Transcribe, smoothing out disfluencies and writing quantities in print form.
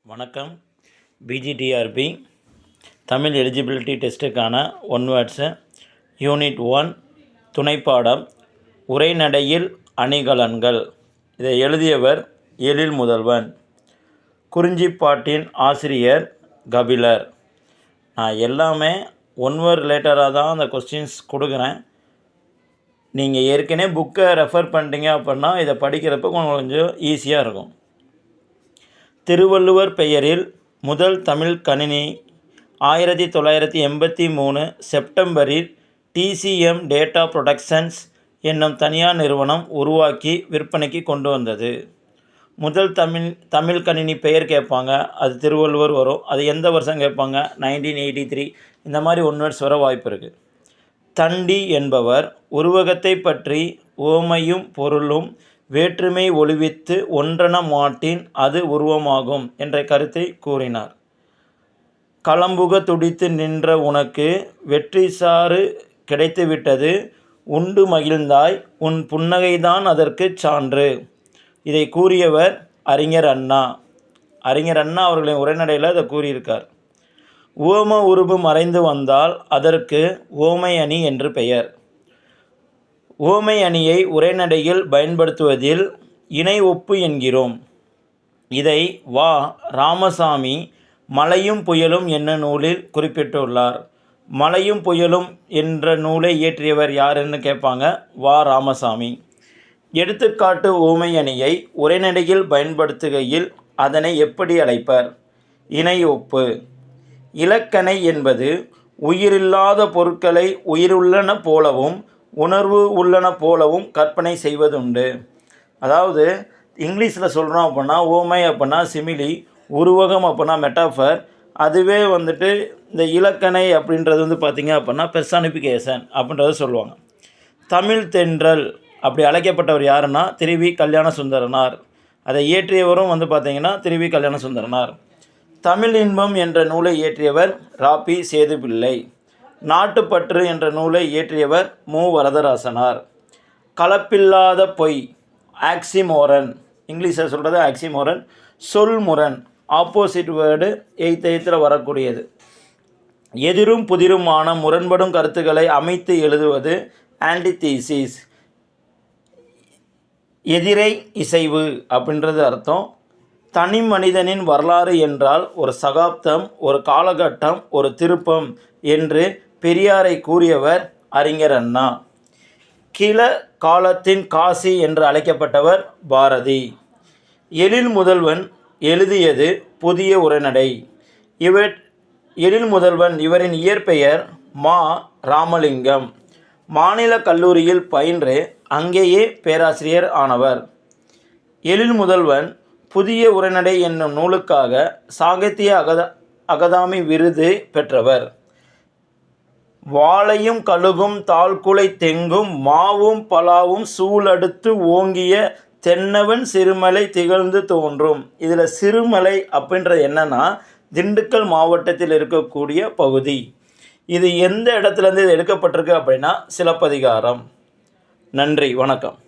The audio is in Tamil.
வணக்கம். பிஜிடிஆர்பி தமிழ் எலிஜிபிலிட்டி டெஸ்ட்டுக்கான ஒன் வேர்ட்ஸு யூனிட் 1 துணைப்பாடம் உரைநடையில் அணிகலன்கள். இதை எழுதியவர் எழில் முதல்வன். குறிஞ்சிப்பாட்டின் ஆசிரியர் கபிலர். நான் எல்லாமே ஒன் வேர்ட் ரிலேட்டடாக தான் அந்த கொஸ்டின்ஸ் கொடுக்குறேன். நீங்கள் ஏற்கனவே புக்கை ரெஃபர் பண்ணிட்டீங்க அப்படின்னா இதை படிக்கிறப்ப கொஞ்சம் ஈஸியாக இருக்கும். திருவள்ளுவர் பெயரில் முதல் தமிழ் கணினி 1983 செப்டம்பரில் TCM டேட்டா புரொடக்ஷன்ஸ் என்னும் தனியார் நிறுவனம் உருவாக்கி விற்பனைக்கு கொண்டு வந்தது. முதல் தமிழ் கணினி பெயர் கேட்பாங்க, அது திருவள்ளுவர் வரும். அது எந்த வருஷம் கேட்பாங்க, 1983. இந்த மாதிரி ஒன் வேர்ட்ஸ் வர வாய்ப்பு இருக்குது. தண்டி என்பவர் உருவகத்தை பற்றி உவமையும் பொருளும் வேற்றுமை ஒழிவித்து ஒன்றென மாட்டின் அது உருவமாகும் என்ற கருத்தை கூறினார். களம்புக துடித்து நின்ற உனக்கு வெற்றி சாறு கிடைத்துவிட்டது, உண்டு மகிழ்ந்தாய், உன் புன்னகைதான் அதற்கு சான்று. இதை கூறியவர் அறிஞர் அண்ணா. அறிஞர் அண்ணா அவர்களின் உரைநடையில் இதை கூறியிருக்கார். உவம உருபு மறைந்து வந்தால் அதற்கு உவமை அணி என்று பெயர். உவமை அணியை உரைநடையில் பயன்படுத்துவதில் இணை ஒப்பு என்கிறோம். இதை வா. ராமசாமி மழையும் புயலும் என்ன நூலில் குறிப்பிட்டுள்ளார். மழையும் புயலும் என்ற நூலை இயற்றியவர் யாருன்னு கேட்பாங்க, வா. ராமசாமி. எடுத்துக்காட்டு உவமை அணியை உரைநடையில் பயன்படுத்துகையில் அதனை எப்படி அழைப்பர்? இணை ஒப்பு. இலக்கணை என்பது உயிரில்லாத பொருட்களை உயிருள்ளன போலவும் உணர்வு உள்ளன போலவும் கற்பனை செய்வதுண்டு. அதாவது இங்கிலீஷில் சொல்கிறோம் அப்படின்னா ஓமை அப்படின்னா சிமிலி, உருவகம் அப்படின்னா மெட்டாஃபர். அதுவே இந்த இலக்கணை அப்படின்றது பார்த்திங்க அப்படின்னா பெர்சானிஃபிகேஷன் அப்படின்றத சொல்லுவாங்க. தமிழ் தென்றல் அப்படி அழைக்கப்பட்டவர் யாருன்னா திருவி கல்யாண சுந்தரனார். அதை இயற்றியவரும் பார்த்திங்கன்னா திருவி கல்யாண சுந்தரனார். தமிழ் இன்பம் என்ற நூலை இயற்றியவர் ராபி சேதுப்பிள்ளை. நாட்டுப்பற்று என்ற நூலை இயற்றியவர் மு. வரதராசனார். கலப்பில்லாத பொய் ஆக்சிமோரன், இங்கிலீஷில் சொல்கிறது ஆக்சிமோரன். சொல்முரண் ஆப்போசிட் வேர்டு எய்த்தில் வரக்கூடியது. எதிரும் புதிருமான முரண்படும் கருத்துக்களை அமைத்து எழுதுவது ஆன்டிதீசிஸ். எதிரை இசைவு அப்படின்றது அர்த்தம். தனி மனிதனின் வரலாறு என்றால் ஒரு சகாப்தம், ஒரு காலகட்டம், ஒரு திருப்பம் என்று பெரியாரை கூறியவர் அறிஞர் அண்ணா. கிழ காலத்தின் காசி என்று அழைக்கப்பட்டவர் பாரதி. எழில் முதல்வன் எழுதியது புதிய உரைநடை. எழில் முதல்வன் இவரின் இயற்பெயர் மா. ராமலிங்கம். மாநில கல்லூரியில் பயின்று அங்கேயே பேராசிரியர் ஆனவர். எழில் முதல்வன் புதிய உரைநடை என்னும் நூலுக்காக சாகித்ய அகாதமி விருது பெற்றவர். வாழையும் கழுகும் தாழ்குலை தெங்கும் மாவும் பலாவும் சூழடுத்து ஓங்கிய தென்னவன் சிறுமலை திகழ்ந்து தோன்றும். இதில் சிறுமலை அப்படின்றது என்னன்னா திண்டுக்கல் மாவட்டத்தில் இருக்கக்கூடிய பகுதி. இது எந்த இடத்துலேருந்து இது எடுக்கப்பட்டிருக்கு அப்படின்னா சிலப்பதிகாரம். நன்றி, வணக்கம்.